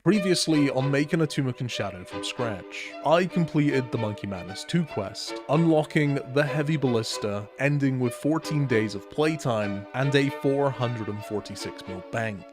Previously on Making a Tumakan Shadow from scratch, I completed the Monkey Madness 2 quest, unlocking the Heavy Ballista, ending with 14 days of playtime and a 446 mil bank.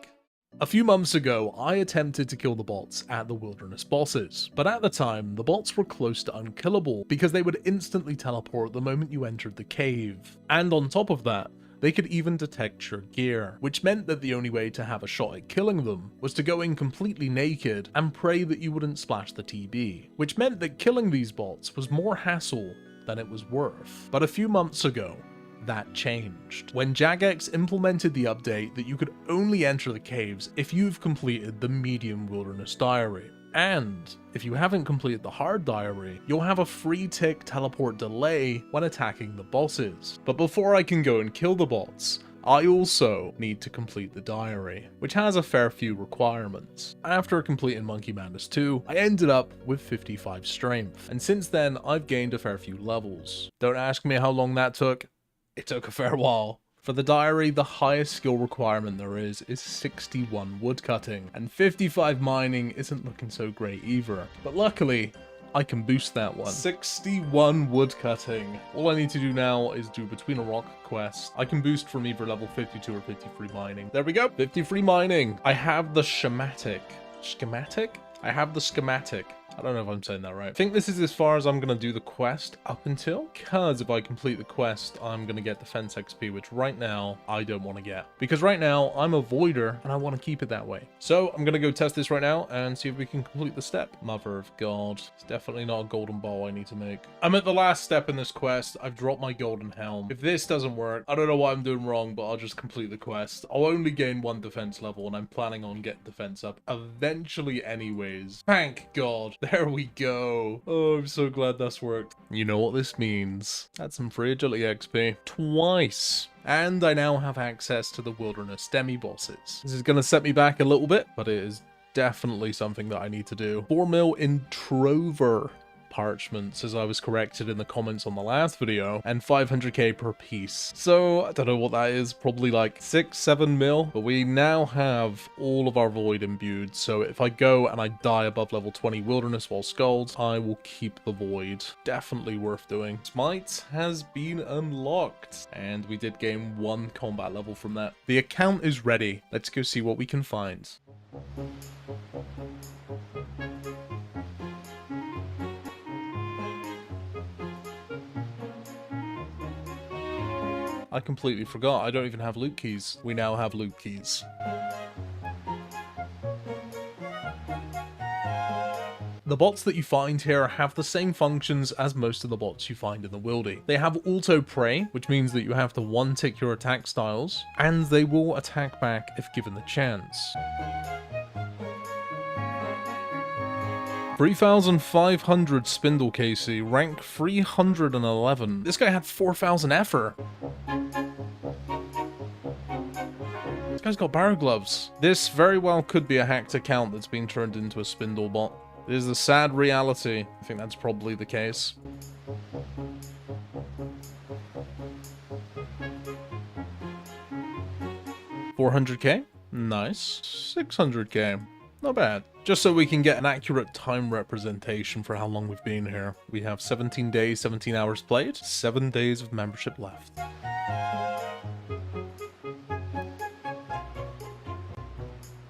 A few months ago, I attempted to kill the bots at the wilderness bosses, but at the time, the bots were close to unkillable because they would instantly teleport the moment you entered the cave. And on top of that, they could even detect your gear, which meant that the only way to have a shot at killing them was to go in completely naked and pray that you wouldn't splash the TB, which meant that killing these bots was more hassle than it was worth. But a few months ago, that changed, when Jagex implemented the update that you could only enter the caves if you've completed the medium wilderness diary. And if you haven't completed the hard diary, you'll have a free tick teleport delay when attacking the bosses. But before I can go and kill the bots, I also need to complete the diary, which has a fair few requirements. After completing Monkey Madness 2, I ended up with 55 strength, and since then I've gained a fair few levels. Don't ask me how long that took, it took a fair while. For the diary, the highest skill requirement there is 61 woodcutting, and 55 mining isn't looking so great either. But luckily, I can boost that one. 61 woodcutting. All I need to do now is do Between a Rock quest. I can boost from either level 52 or 53 mining. There we go, 53 mining. I have the schematic. Schematic? I have the schematic. I don't know if I'm saying that right. I think this is as far as I'm going to do the quest up until, because if I complete the quest, I'm going to get defense XP, which right now I don't want to get. Because right now I'm a voider and I want to keep it that way. So I'm going to go test this right now and see if we can complete the step. Mother of God. It's definitely not a golden ball I need to make. I'm at the last step in this quest. I've dropped my golden helm. If this doesn't work, I don't know what I'm doing wrong, but I'll just complete the quest. I'll only gain 1 defense level and I'm planning on getting defense up eventually anyways. Thank God. There we go. Oh, I'm so glad that's worked. You know what this means. That's some free agility XP. Twice. And I now have access to the wilderness demi-bosses. This is going to set me back a little bit, but it is definitely something that I need to do. 4 mil in Trover parchments, as I was corrected in the comments on the last video, and 500k per piece. So I don't know what that is, probably like 6-7 mil, but we now have all of our void imbued, so if I go and I die above level 20 wilderness while skulls, I will keep the void. Definitely worth doing. Smite has been unlocked, and we did gain 1 combat level from that. The account is ready. Let's go see what we can find. I completely forgot, I don't even have loot keys. We now have loot keys. The bots that you find here have the same functions as most of the bots you find in the wildy. They have auto prey, which means that you have to one-tick your attack styles, and they will attack back if given the chance. 3,500 Spindle Casey, rank 311. This guy had 4,000 effort. This guy's got barrow gloves. This very well could be a hacked account that's been turned into a spindle bot. It is the sad reality. I think that's probably the case. $400k? Nice. 600k. Not bad. Just so we can get an accurate time representation for how long we've been here. We have 17 days, 17 hours played, 7 days of membership left.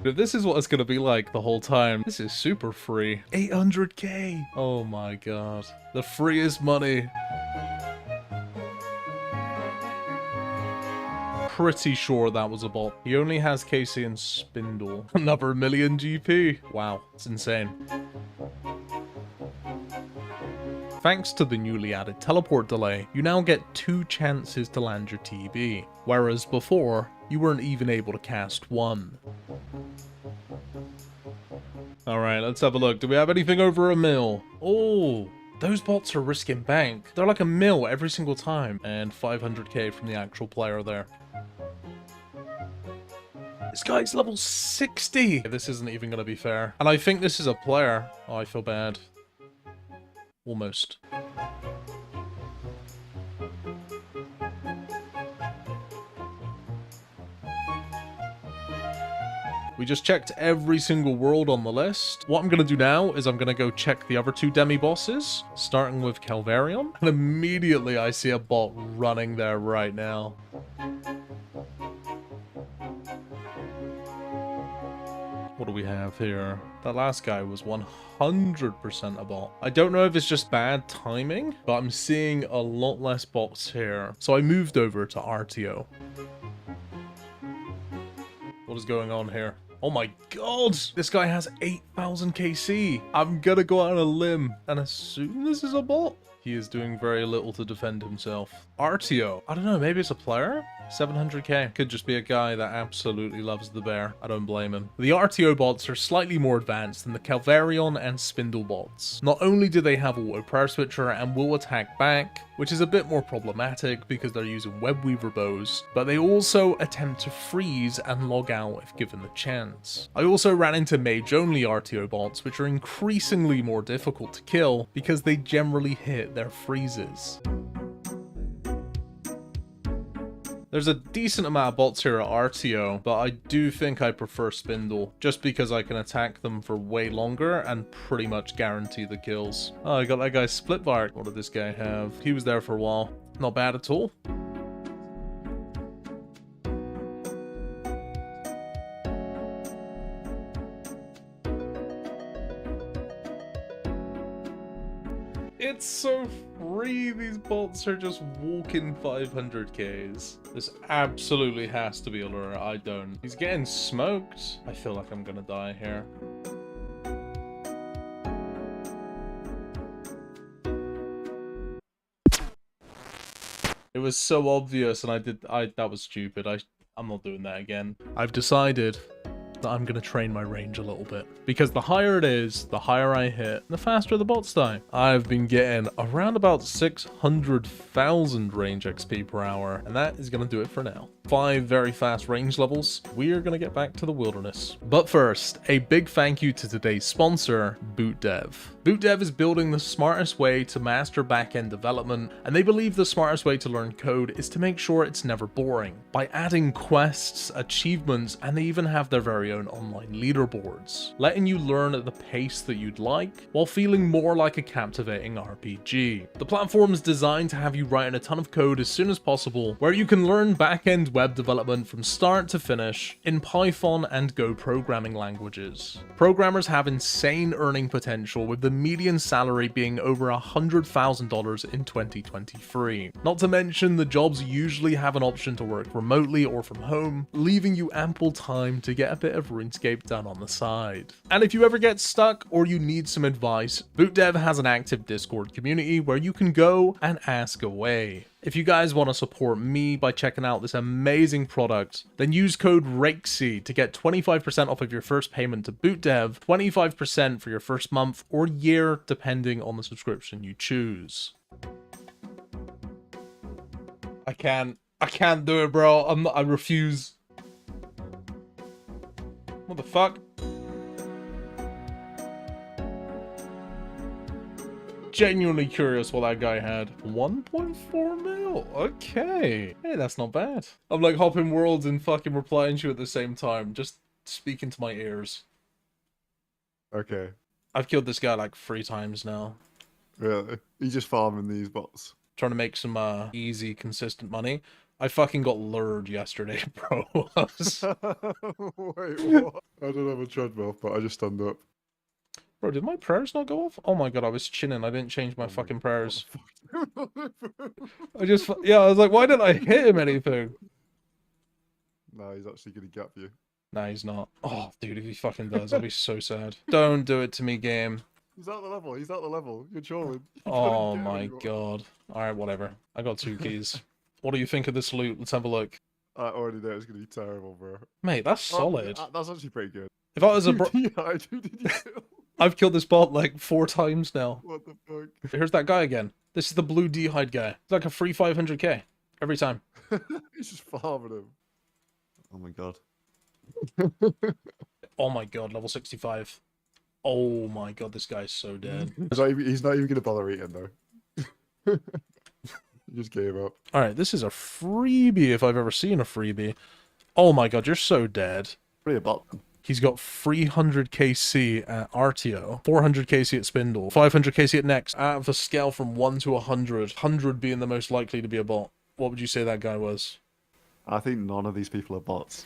If this is what it's going to be like the whole time, this is super free. 800k! Oh my god. The freest money. Pretty sure that was a bot. He only has Casey and Spindle. Another million GP. Wow, it's insane. Thanks to the newly added teleport delay, you now get 2 chances to land your TB, whereas before, you weren't even able to cast 1. Alright, let's have a look. Do we have anything over a mil? Oh, those bots are risking bank. They're like a mil every single time. And 500k from the actual player there. This guy's level 60! This isn't even going to be fair. And I think this is a player. Oh, I feel bad. Almost. We just checked every single world on the list. What I'm going to do now is I'm going to go check the other 2 demi-bosses, starting with Calvarion. And immediately I see a bot running there right now. What do we have here? That last guy was 100% a bot. I don't know if it's just bad timing, but I'm seeing a lot less bots here. So I moved over to RTO. What is going on here? Oh my god! This guy has 8,000 KC. I'm gonna go out on a limb and assume this is a bot. He is doing very little to defend himself. RTO. I don't know, maybe it's a player? 700k. Could just be a guy that absolutely loves the bear. I don't blame him. The RTO bots are slightly more advanced than the Calvarion and Spindle bots. Not only do they have auto prayer switcher and will attack back, which is a bit more problematic because they're using webweaver bows, but they also attempt to freeze and log out if given the chance. I also ran into mage only RTO bots, which are increasingly more difficult to kill because they generally hit their freezes. There's a decent amount of bots here at RTO, but I do think I prefer Spindle, just because I can attack them for way longer and pretty much guarantee the kills. Oh, I got that guy's split bar. What did this guy have? He was there for a while. Not bad at all. It's so free. These bots are just walking 500Ks. This absolutely has to be a lure. I don't. He's getting smoked. I feel like I'm gonna die here. It was so obvious, and that was stupid. I'm not doing that again. I've decided that I'm going to train my range a little bit. Because the higher it is, the higher I hit, the faster the bots die. I've been getting around about 600,000 range XP per hour, and that is going to do it for now. 5 very fast range levels. We're going to get back to the wilderness. But first, a big thank you to today's sponsor, BootDev. BootDev is building the smartest way to master backend development, and they believe the smartest way to learn code is to make sure it's never boring. By adding quests, achievements, and they even have their very own online leaderboards, letting you learn at the pace that you'd like, while feeling more like a captivating RPG. The platform is designed to have you writing a ton of code as soon as possible, where you can learn backend web development from start to finish in Python and Go programming languages. Programmers have insane earning potential, with the median salary being over $100,000 in 2023. Not to mention, the jobs usually have an option to work remotely or from home, leaving you ample time to get a bit of RuneScape done on the side. And if you ever get stuck or you need some advice, BootDev has an active Discord community where you can go and ask away. If you guys want to support me by checking out this amazing product, then use code Raikesy to get 25% off of your first payment to BootDev, 25% for your first month or year, depending on the subscription you choose. I can't do it, bro. I refuse. What the fuck? Genuinely curious what that guy had. 1.4 mil. Okay. Hey, that's not bad. I'm like hopping worlds and fucking replying to you at the same time. Just speaking to my ears. Okay. I've killed this guy like 3 times now. Really? You just farming these bots? Trying to make some easy, consistent money. I fucking got lured yesterday, bro. Wait, what? I don't have a treadmill, but I just stand up. Bro, did my prayers not go off? Oh my god, I was chinning. I didn't change my fucking prayers. Yeah, I was like, why didn't I hit him anything? Nah, he's actually gonna gap you. Nah, he's not. Oh, dude, if he fucking does, I'll be so sad. Don't do it to me, game. He's out the level. He's out the level. You're trolling. Oh my god. Alright, whatever. I got 2 keys. What do you think of this loot? Let's have a look. I already know it's gonna be terrible, bro. Mate, that's solid. That's actually pretty good. If I was a I've killed this bot like 4 times now. What the fuck? Here's that guy again. This is the blue D-hide guy. It's like a free 500k every time. He's just farming him. Oh my god. Oh my god, level 65. Oh my god, this guy's so dead. He's not even gonna bother eating though. He just gave up. Alright, this is a freebie if I've ever seen a freebie. Oh my god, you're so dead. Pretty a bot. He's got 300 KC at Artio, 400 KC at Spindle, 500 KC at Next. Out of a scale from 1 to 100, 100 being the most likely to be a bot, what would you say that guy was? I think none of these people are bots.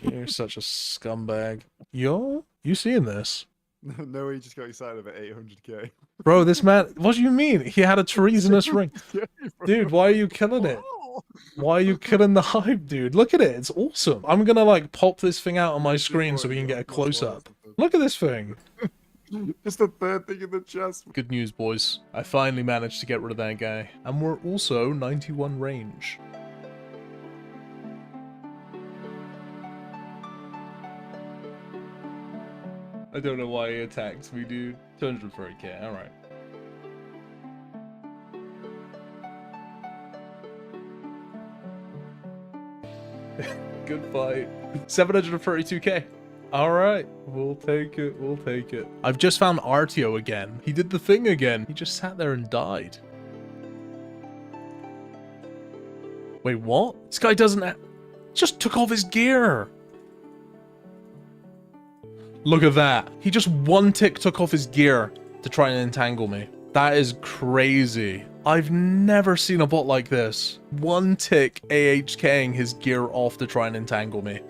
You're such a scumbag. Yo, you seeing this? No way, you just got excited about 800k. Bro, this man, what do you mean? He had a treasonous ring. Yeah, bro. Dude, why are you killing it? Wow. Why are you killing the hype, dude? Look at it. It's awesome. I'm gonna, like, pop this thing out on my screen so we can get a close-up. Look at this thing. It's the third thing in the chest. Good news, boys. I finally managed to get rid of that guy. And we're also 91 range. I don't know why he attacked me, dude. 230k, alright. Good fight. 732k. Alright, we'll take it, we'll take it. I've just found Artio again. He did the thing again. He just sat there and died. Wait, what? This guy doesn't just took off his gear. Look at that. He just one tick took off his gear to try and entangle me. That is crazy. I've never seen a bot like this. One tick AHKing his gear off to try and entangle me.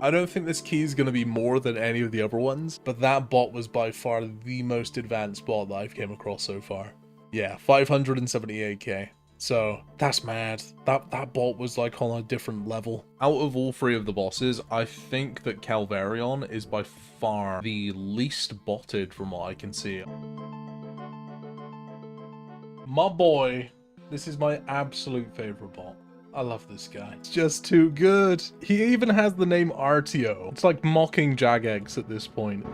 I don't think this key is going to be more than any of the other ones, but that bot was by far the most advanced bot that I've came across so far. Yeah, 578k. So, that's mad. That bot was like on a different level. Out of all three of the bosses, I think that Calvarion is by far the least botted from what I can see. My boy, this is my absolute favorite bot. I love this guy. It's just too good. He even has the name Artio. It's like mocking Jagex at this point.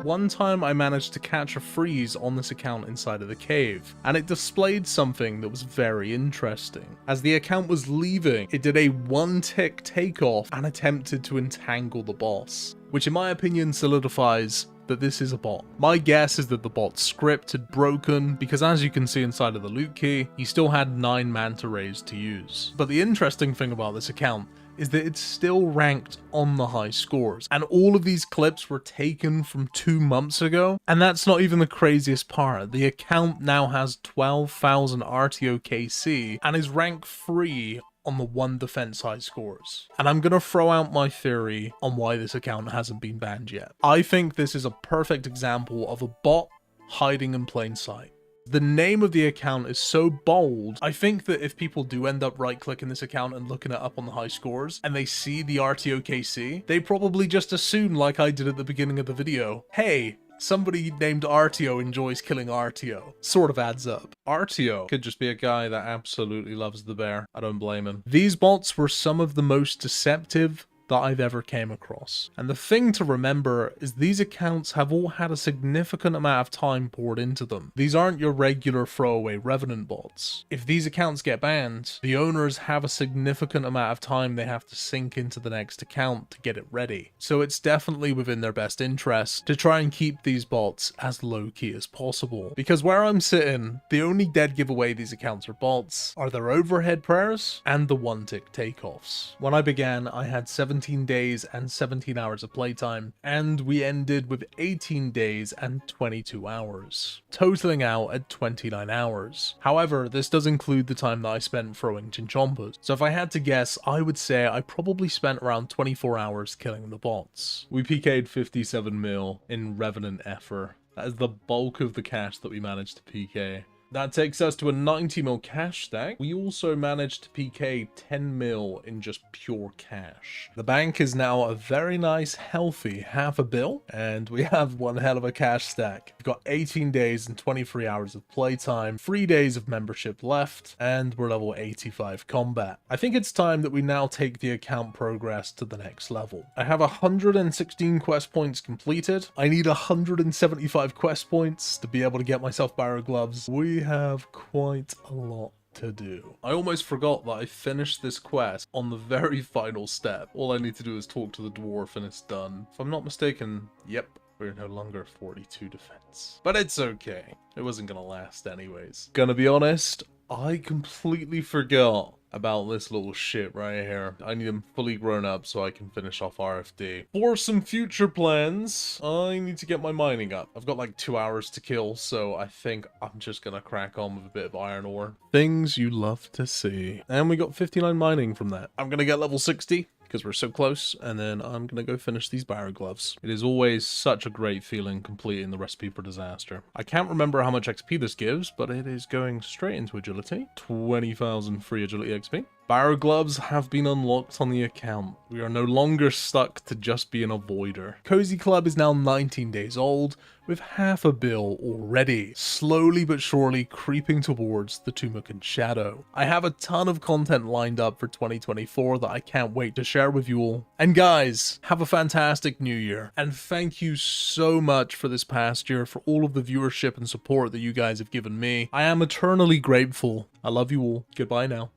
One time I managed to catch a freeze on this account inside of the cave, and it displayed something that was very interesting. As the account was leaving, it did a one-tick takeoff and attempted to entangle the boss, which in my opinion solidifies that this is a bot. My guess is that the bot's script had broken, because as you can see inside of the loot key, he still had 9 manta rays to use. But the interesting thing about this account is that it's still ranked on the high scores. And all of these clips were taken from 2 months ago. And that's not even the craziest part. The account now has 12,000 RTOKC and is rank 3 on the 1 defense high scores. And I'm gonna throw out my theory on why this account hasn't been banned yet. I think this is a perfect example of a bot hiding in plain sight. The name of the account is so bold, I think that if people do end up right-clicking this account and looking it up on the high scores, and they see the RTOKC, they probably just assume, like I did at the beginning of the video, hey, somebody named Artio enjoys killing Artio. Sort of adds up. Artio could just be a guy that absolutely loves the bear. I don't blame him. These bots were some of the most deceptive that I've ever came across. And the thing to remember is these accounts have all had a significant amount of time poured into them. These aren't your regular throwaway Revenant bots. If these accounts get banned, the owners have a significant amount of time they have to sink into the next account to get it ready. So it's definitely within their best interest to try and keep these bots as low-key as possible. Because where I'm sitting, the only dead giveaway these accounts are bots are their overhead prayers and the one-tick takeoffs. When I began, I had 17 days and 17 hours of playtime, and we ended with 18 days and 22 hours, totaling out at 29 hours. However, this does include the time that I spent throwing chinchompas, so if I had to guess, I would say I probably spent around 24 hours killing the bots. We PK'd 57 mil in Revenant Effort. That is the bulk of the cash that we managed to PK. That takes us to a 90 mil cash stack. We also managed to PK 10 mil in just pure cash. The bank is now a very nice, healthy $500 million, and we have one hell of a cash stack. We've got 18 days and 23 hours of playtime, 3 days of membership left, and we're level 85 combat. I think it's time that we now take the account progress to the next level. I have 116 quest points completed. I need 175 quest points to be able to get myself Barrow Gloves. We have quite a lot to do. I almost forgot that I finished this quest on the very final step. All I need to do is talk to the dwarf and it's done. If I'm not mistaken, yep, we're no longer 42 defense. But it's okay. It wasn't gonna last anyways. Gonna be honest, I completely forgot about this little shit right here. I need him fully grown up so I can finish off RFD. For some future plans, I need to get my mining up. I've got like 2 hours to kill, so I think I'm just gonna crack on with a bit of iron ore. Things you love to see. And we got 59 mining from that. I'm gonna get level 60. Because we're so close, and then I'm gonna go finish these barrow gloves. It is always such a great feeling completing the recipe for disaster. I can't remember how much XP this gives, but it is going straight into agility. 20,000 free agility XP. Barrow gloves have been unlocked on the account. We are no longer stuck to just being a voider. Cozy Club is now 19 days old, with half a bill already, slowly but surely creeping towards the Tumakan Shadow. I have a ton of content lined up for 2024 that I can't wait to share with you all. And guys, have a fantastic new year, and thank you so much for this past year, for all of the viewership and support that you guys have given me. I am eternally grateful. I love you all. Goodbye now.